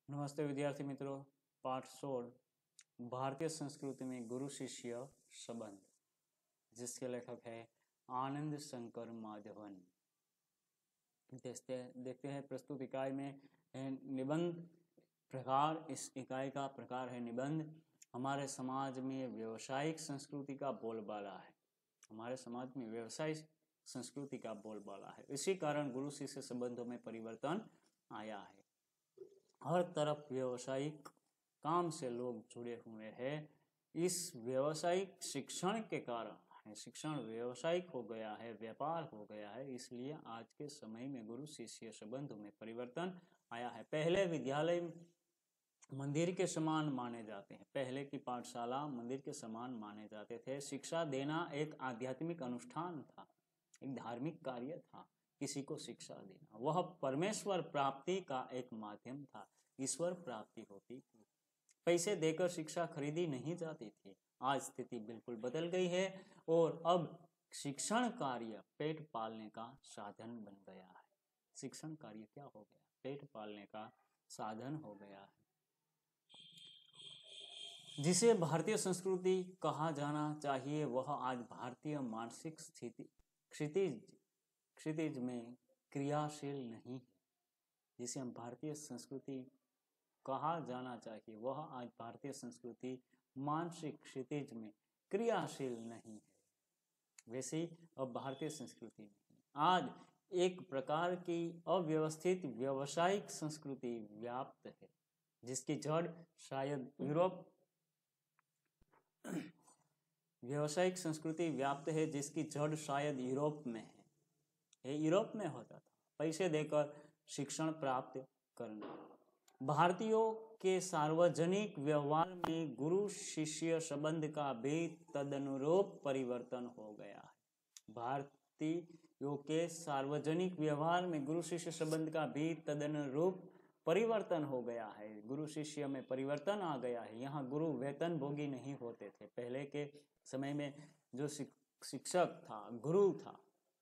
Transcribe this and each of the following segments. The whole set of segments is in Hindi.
नमस्ते विद्यार्थी मित्रों। पाठ 16 भारतीय संस्कृति में गुरु शिष्य संबंध, जिसके लेखक है आनंद शंकर माधवन। देखते हैं प्रस्तुत इकाई में है निबंध प्रकार। इस इकाई का प्रकार है निबंध। हमारे समाज में व्यवसायिक संस्कृति का बोलबाला है। हमारे समाज में व्यवसायिक संस्कृति का बोलबाला है। इसी कारण गुरु शिष्य संबंधों में परिवर्तन आया है। हर तरफ व्यवसायिक काम से लोग जुड़े हुए हैं। इस व्यवसायिक शिक्षण के कारण शिक्षण व्यवसायिक हो गया है, व्यापार हो गया है। इसलिए आज के समय में गुरु शिष्य संबंधों में परिवर्तन आया है। पहले विद्यालय मंदिर के समान माने जाते हैं। पहले की पाठशाला मंदिर के समान माने जाते थे। शिक्षा देना एक आध्यात्मिक अनुष्ठान था, एक धार्मिक कार्य था। किसी को शिक्षा देना वह परमेश्वर प्राप्ति का एक माध्यम था। ईश्वर प्राप्ति होती थी। पैसे देकर शिक्षा खरीदी नहीं जाती थी। आज स्थिति बिल्कुल बदल गई है और अब शिक्षण कार्य पेट पालने का साधन बन गया है। शिक्षण कार्य क्या हो गया? पेट पालने का साधन हो गया है। जिसे भारतीय संस्कृति कहा जाना चाहिए वह आज भारतीय मानसिक स्थिति क्षितिज में क्रियाशील नहीं है। जिसे हम भारतीय संस्कृति कहा जाना चाहिए वह आज भारतीय संस्कृति मानसिक क्षितिज में क्रियाशील नहीं है। वैसे अब भारतीय संस्कृति नहीं, आज एक प्रकार की अव्यवस्थित व्यावसायिक संस्कृति व्याप्त है, जिसकी जड़ शायद यूरोप व्यावसायिक संस्कृति व्याप्त है जिसकी जड़ शायद यूरोप में है। ये यूरोप में होता था, पैसे देकर शिक्षण प्राप्त करना। भारतीयों के सार्वजनिक व्यवहार में गुरु शिष्य संबंध का भी तदनुरूप परिवर्तन हो गया है। भारतीयों के सार्वजनिक व्यवहार में गुरु शिष्य संबंध का भी तदनुरूप परिवर्तन हो गया है। गुरु शिष्य में परिवर्तन आ गया है। यहाँ गुरु वेतन भोगी नहीं होते थे। पहले के समय में जो शिक्षक था, गुरु था,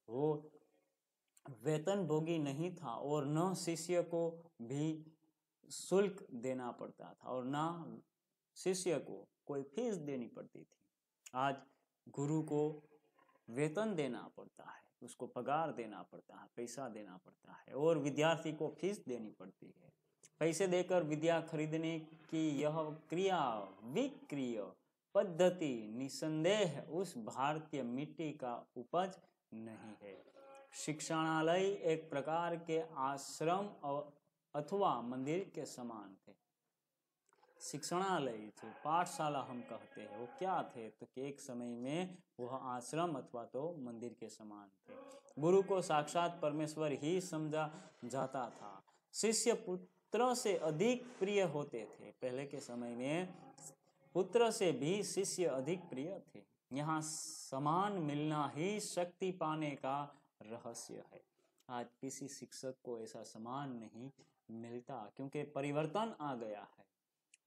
वो वेतन भोगी नहीं था और न शिष्य को भी शुल्क देना पड़ता था और ना शिष्य को कोई फीस देनी पड़ती थी। आज गुरु को वेतन देना पड़ता है, उसको पगार देना पड़ता है, पैसा देना पड़ता है और विद्यार्थी को फीस देनी पड़ती है। पैसे देकर विद्या खरीदने की यह क्रिया विक्रिय पद्धति निसंदेह उस भारतीय मिट्टी का उपज नहीं है। शिक्षणालय एक प्रकार के आश्रम अथवा मंदिर के समान थे। शिक्षणालय जो पाठशाला हम कहते हैं वो क्या थे? तो कि एक समय में वह आश्रम अथवा तो मंदिर के समान थे। गुरु को साक्षात परमेश्वर ही समझा जाता था। शिष्य पुत्र से अधिक प्रिय होते थे। पहले के समय में पुत्र से भी शिष्य अधिक प्रिय थे। यहाँ समान मिलना ही शक्ति पाने का रहस्य है। आज किसी शिक्षक को ऐसा समान नहीं मिलता क्योंकि परिवर्तन आ गया है।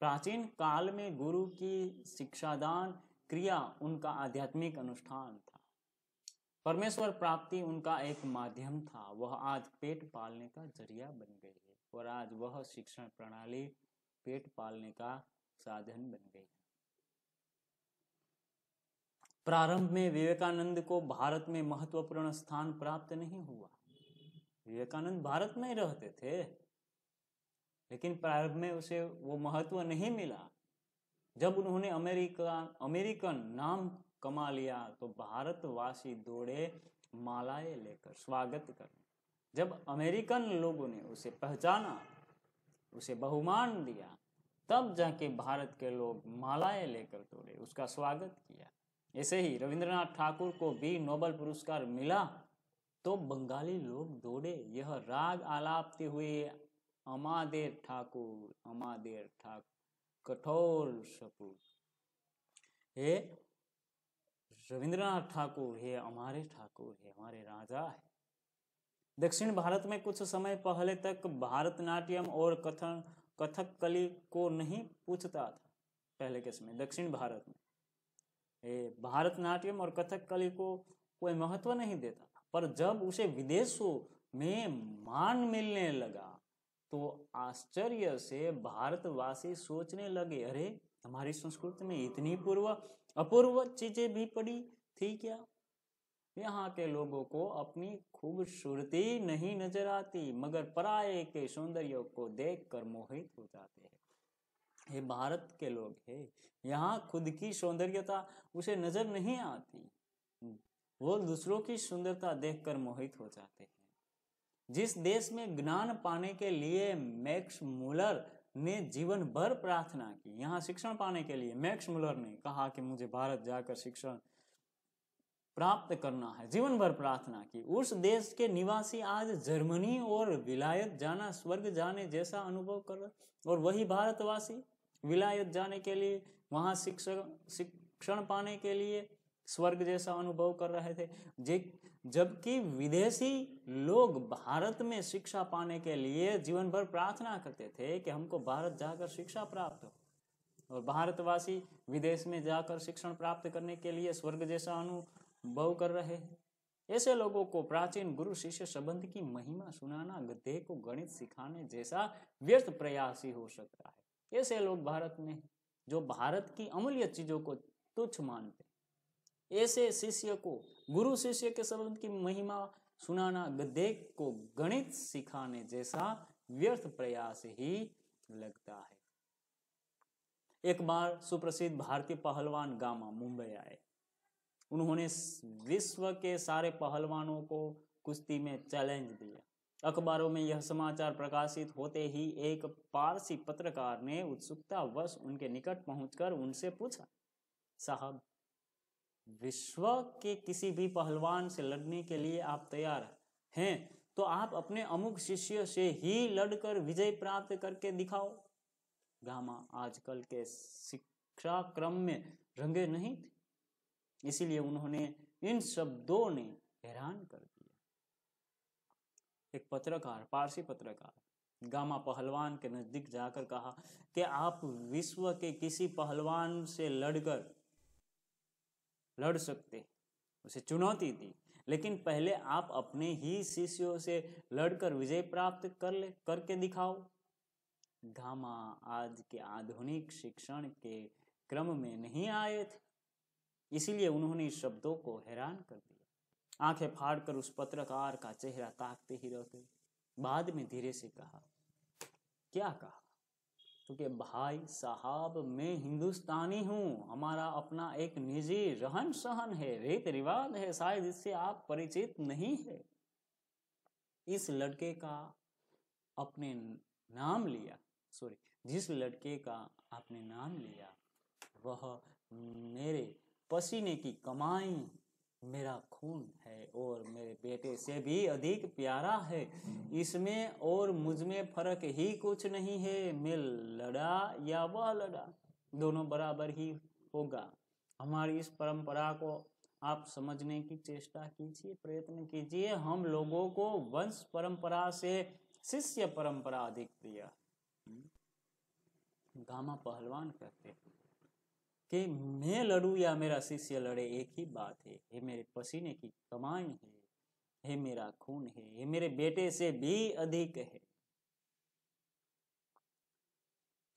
प्राचीन काल में गुरु की शिक्षादान क्रिया उनका आध्यात्मिक अनुष्ठान था। परमेश्वर प्राप्ति उनका एक माध्यम था। वह आज पेट पालने का जरिया बन गई है और आज वह शिक्षण प्रणाली पेट पालने का साधन बन गई है। प्रारंभ में विवेकानंद को भारत में महत्वपूर्ण स्थान प्राप्त नहीं हुआ। विवेकानंद भारत में ही रहते थे, लेकिन प्रारंभ में उसे वो महत्व नहीं मिला। जब उन्होंने अमेरिकन नाम कमा लिया तो भारतवासी दौड़े मालाएं लेकर स्वागत करने। जब अमेरिकन लोगों ने उसे पहचाना, उसे बहुमान दिया, तब जाके भारत के लोग मालाएं लेकर दौड़े, उसका स्वागत किया। ऐसे ही रविंद्रनाथ ठाकुर को भी नोबेल पुरस्कार मिला तो बंगाली लोग दौड़े यह राग आलापते हुए अमादेर ठाकुर कठोर सपूत। हे रविंद्रनाथ ठाकुर, हे हमारे ठाकुर, हे हमारे राजा है। दक्षिण भारत में कुछ समय पहले तक भारतनाट्यम और कथकली को नहीं पूछता था। पहले के समय दक्षिण भारत में भारतनाट्यम और कथकली को कोई महत्व नहीं देता था, पर जब उसे विदेशों में मान मिलने लगा तो आश्चर्य से भारतवासी सोचने लगे, अरे हमारी संस्कृति में इतनी अपूर्व चीजें भी पड़ी थी क्या? यहाँ के लोगों को अपनी खूबसूरती नहीं नजर आती, मगर पराये के सौंदर्य को देखकर मोहित हो जाते हैं। ये भारत के लोग हैं, यहाँ खुद की सौंदर्यता उसे नजर नहीं आती, वो दूसरों की सुंदरता देखकर मोहित हो जाते हैं। जिस देश में ज्ञान पाने के लिए मैक्स मुलर ने जीवन भर प्रार्थना की, यहाँ शिक्षण पाने के लिए मैक्स मुलर ने कहा कि मुझे भारत जाकर शिक्षण प्राप्त करना है, जीवन भर प्रार्थना की, उस देश के निवासी आज जर्मनी और विलायत जाना स्वर्ग जाने जैसा अनुभव कर रहे, और वही भारतवासी विलायत जाने के लिए, वहां शिक्षण पाने के लिए स्वर्ग जैसा अनुभव कर रहे थे। जबकि विदेशी लोग भारत में शिक्षा पाने के लिए जीवन भर प्रार्थना करते थे कि हमको भारत जाकर शिक्षा प्राप्त हो, और भारतवासी विदेश में जाकर शिक्षण प्राप्त करने के लिए स्वर्ग जैसा अनुभव कर रहे हैं। ऐसे लोगों को प्राचीन गुरु शिष्य संबंध की महिमा सुनाना गधे को गणित सिखाने जैसा व्यर्थ प्रयास ही हो सकता है। ऐसे लोग भारत में जो भारत की अमूल्य चीजों को तुच्छ मानते, ऐसे शिष्य को गुरु शिष्य के संबंध की महिमा सुनाना गधे को गणित सिखाने जैसा व्यर्थ प्रयास ही लगता है। एक बार सुप्रसिद्ध भारतीय पहलवान गामा मुंबई आए। उन्होंने विश्व के सारे पहलवानों को कुश्ती में चैलेंज दिया। अखबारों में यह समाचार प्रकाशित होते ही एक पारसी पत्रकार ने उत्सुकतावश उनके निकट पहुंचकर उनसे पूछा, साहब, विश्व के किसी भी पहलवान से लड़ने के लिए आप तैयार हैं तो आप अपने अमुक शिष्य से ही लड़कर विजय प्राप्त करके दिखाओ। गामा आजकल के शिक्षा क्रम में रंगे नहीं थे, इसीलिए उन्होंने इन शब्दों ने हैरान कर दिया। एक पत्रकार, पारसी पत्रकार गामा पहलवान के नजदीक जाकर कहा कि आप विश्व के किसी पहलवान से लड़ सकते, उसे चुनौती दी, लेकिन पहले आप अपने ही शिष्यों से लड़कर विजय प्राप्त करके दिखाओ। गामा आज के आधुनिक शिक्षण के क्रम में नहीं आए थे, इसीलिए उन्होंने इस शब्दों को हैरान कर दिया। आंखें फाड़कर उस पत्रकार का चेहरा ताकते ही रह गए। बाद में धीरे से कहा, क्या कहा? क्योंकि भाई साहब, मैं हिंदुस्तानी हूँ, हमारा अपना एक निजी रहन सहन है, रीत रिवाज है, शायद इससे आप परिचित नहीं है। इस लड़के का अपने नाम लिया, जिस लड़के का आपने नाम लिया वह मेरे पसीने की कमाई, मेरा खून है और मेरे बेटे से भी अधिक प्यारा है। इसमें और मुझ में फर्क ही कुछ नहीं है। मैं लड़ा या वह लड़ा, दोनों बराबर ही होगा। हमारी इस परंपरा को आप समझने की चेष्टा कीजिए, प्रयत्न कीजिए। हम लोगों को वंश परंपरा से शिष्य परंपरा अधिक प्रिय। गामा पहलवान कहते हैं कि मैं लड़ूं या मेरा शिष्य लड़े, एक ही बात है। ये मेरे पसीने की कमाई है, ये मेरा खून है, ये मेरे बेटे से भी अधिक है।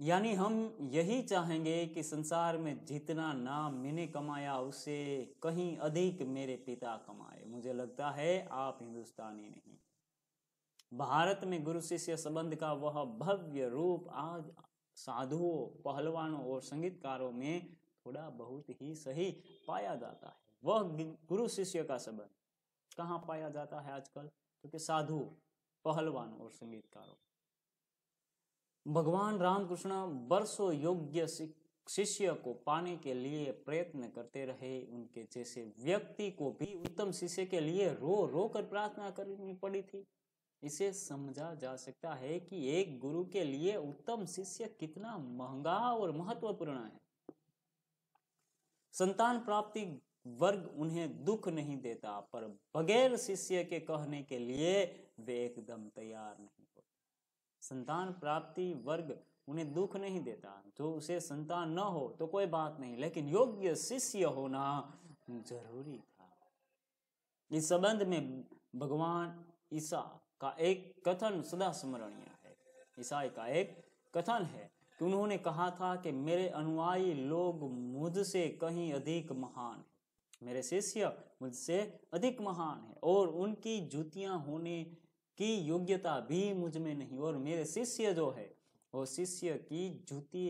यानी हम यही चाहेंगे कि संसार में जितना नाम मैंने कमाया उससे कहीं अधिक मेरे पिता कमाए। मुझे लगता है आप हिंदुस्तानी नहीं। भारत में गुरु शिष्य संबंध का वह भव्य रूप आज साधुओं, पहलवानों और संगीतकारों में थोड़ा बहुत ही सही पाया जाता है। वह गुरु शिष्य का संबंध कहाँ पाया जाता है आजकल? क्योंकि साधु, पहलवान और संगीतकारों। भगवान रामकृष्ण वर्षों योग्य शिष्य को पाने के लिए प्रयत्न करते रहे। उनके जैसे व्यक्ति को भी उत्तम शिष्य के लिए रो रो कर प्रार्थना करनी पड़ी थी। इसे समझा जा सकता है कि एक गुरु के लिए उत्तम शिष्य कितना महंगा और महत्वपूर्ण है। संतान प्राप्ति वर्ग उन्हें दुख नहीं देता, पर बगैर शिष्य के कहने के लिए वे एकदम तैयार नहीं होते। संतान प्राप्ति वर्ग उन्हें दुख नहीं देता, जो उसे संतान न हो तो कोई बात नहीं, लेकिन योग्य शिष्य होना जरूरी था। इस संबंध में भगवान ईसा का एक कथन सदा स्मरणीय है। ईसाई का एक कथन है कि उन्होंने कहा था कि मेरे अनुयायी लोग मुझसे कहीं अधिक महान हैं, मेरे शिष्य मुझसे अधिक महान है और उनकी जूतियां होने की योग्यता भी मुझ में नहीं, और मेरे शिष्य जो है वो शिष्य की जूती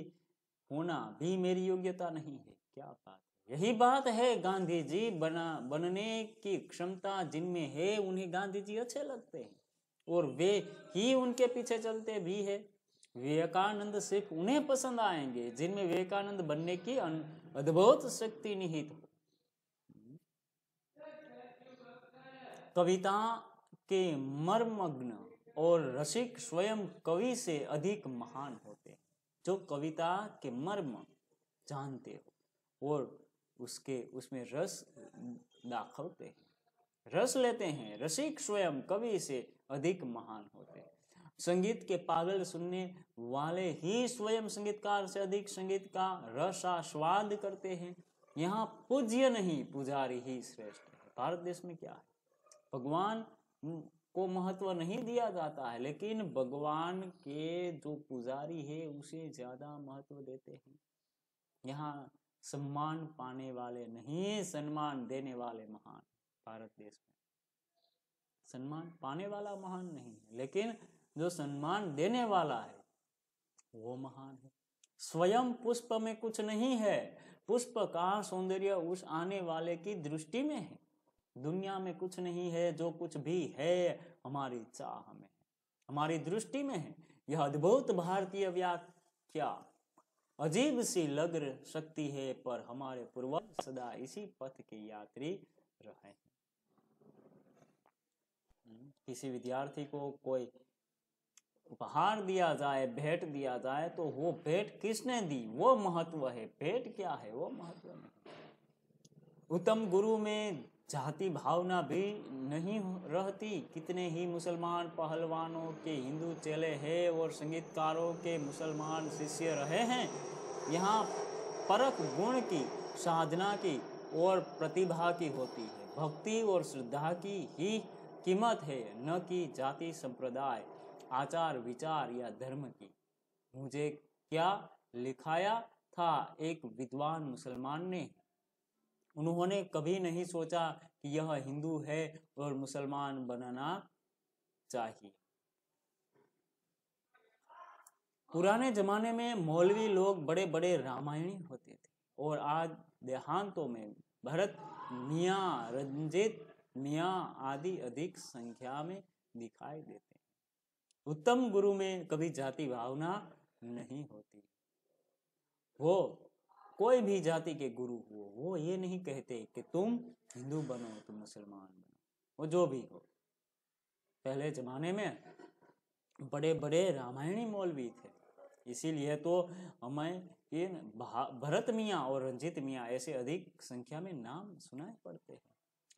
होना भी मेरी योग्यता नहीं है। क्या बात है! यही बात है, गांधी जी बनने की क्षमता जिनमें है उन्हें गांधी जी अच्छे लगते हैं और वे ही उनके पीछे चलते भी है। विवेकानंद सिर्फ उन्हें पसंद आएंगे जिनमें विवेकानंद बनने की अद्भुत शक्ति निहित हो। कविता के मर्मग्न और रसिक स्वयं कवि से अधिक महान होते हैं। जो कविता के मर्म जानते हो और उसमें रस दाखलते हैं, रस लेते हैं, रसिक स्वयं कवि से अधिक महान होते हैं। संगीत के पागल सुनने वाले ही स्वयं संगीतकार से अधिक संगीत का रसास्वाद करते हैं। यहाँ पूज्य नहीं, पुजारी ही श्रेष्ठ है। भारत देश में क्या है, भगवान को महत्व नहीं दिया जाता है, लेकिन भगवान के जो पुजारी है उसे ज्यादा महत्व देते हैं। यहाँ सम्मान पाने वाले नहीं, सम्मान देने वाले महान। भारत देश में सम्मान पाने वाला महान नहीं है, लेकिन जो सम्मान देने वाला है वो महान है। स्वयं पुष्प में कुछ नहीं है, पुष्प का सौंदर्य उस आने वाले की दृष्टि में है। दुनिया में कुछ नहीं है, जो कुछ भी है हमारी चाह में है, हमारी दृष्टि में है। यह अद्भुत भारतीय व्याख्या अजीब सी लग सकती है, पर हमारे पूर्वज सदा इसी पथ के यात्री रहे हैं। किसी विद्यार्थी को कोई उपहार दिया जाए, भेंट दिया जाए, तो वो भेंट किसने दी वो महत्व है, भेंट क्या है वो महत्व नहीं। उत्तम गुरु में जाति भावना भी नहीं रहती। कितने ही मुसलमान पहलवानों के हिंदू चेले हैं और संगीतकारों के मुसलमान शिष्य रहे हैं। यहाँ परख गुण की, साधना की और प्रतिभा की होती है। भक्ति और श्रद्धा की ही कीमत है, न कि जाति, संप्रदाय, आचार विचार या धर्म की। मुझे क्या लिखाया था एक विद्वान मुसलमान ने, उन्होंने कभी नहीं सोचा कि यह हिंदू है और मुसलमान बनना चाहिए। पुराने जमाने में मौलवी लोग बड़े बड़े रामायणी होते थे और आज देहांतों में भरत मियाँ, रंजीत मियाँ आदि अधिक संख्या में दिखाई देते हैं। उत्तम गुरु में कभी जाति भावना नहीं होती। वो कोई भी जाति के गुरु हो, वो ये नहीं कहते कि तुम हिंदू बनो, तुम मुसलमान बनो, वो जो भी हो। पहले जमाने में बड़े बड़े रामायणी मौलवी थे, इसीलिए तो हमें ये भरत मियाँ और रंजीत मियाँ ऐसे अधिक संख्या में नाम सुनाई पड़ते हैं।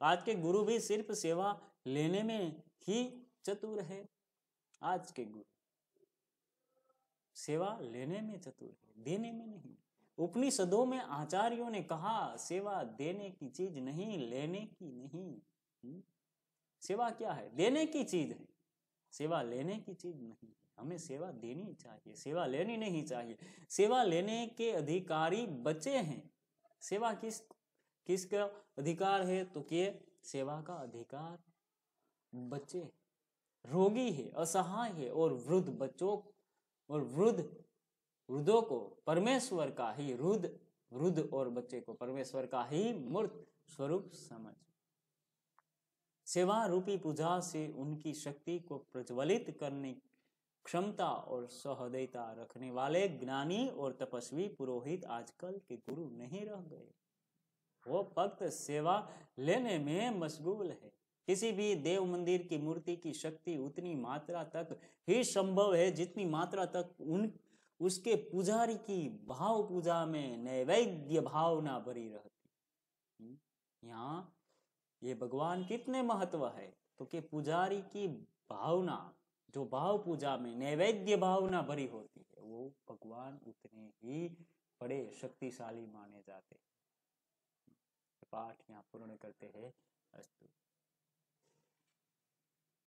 आज के गुरु भी सिर्फ सेवा लेने में ही चतुर है। आज के गुरु सेवा लेने में चतुर है, देने में नहीं। उपनिषदों में आचार्यों ने कहा सेवा देने की चीज नहीं, लेने की नहीं। सेवा क्या है? देने की चीज है, सेवा लेने की चीज नहीं। हमें सेवा देनी चाहिए, सेवा लेनी नहीं चाहिए। सेवा लेने के अधिकारी बच्चे हैं। सेवा किसका अधिकार है? तो के सेवा का अधिकार बच्चे, रोगी है, असहाय है और वृद्ध बच्चों और वृद्धों को परमेश्वर का ही वृद्ध और बच्चे को परमेश्वर का ही मूर्त स्वरूप समझ। सेवा रूपी पूजा से उनकी शक्ति को प्रज्वलित करने क्षमता और सहृदयता रखने वाले ज्ञानी और तपस्वी पुरोहित आजकल के गुरु नहीं रह गए। वो फक्त सेवा लेने में मशगूल है। किसी भी देव मंदिर की मूर्ति की शक्ति उतनी मात्रा तक ही संभव है जितनी मात्रा तक उसके पुजारी की भाव पूजा में नैवेद्य भावना भरी रहती। यहाँ ये भगवान कितने महत्व है, तो कि पुजारी की भावना, जो भाव पूजा में नैवेद्य भावना भरी होती है, वो भगवान उतने ही बड़े शक्तिशाली माने जाते हैं। पाठ यहाँ पूर्ण करते हैं। अस्तु।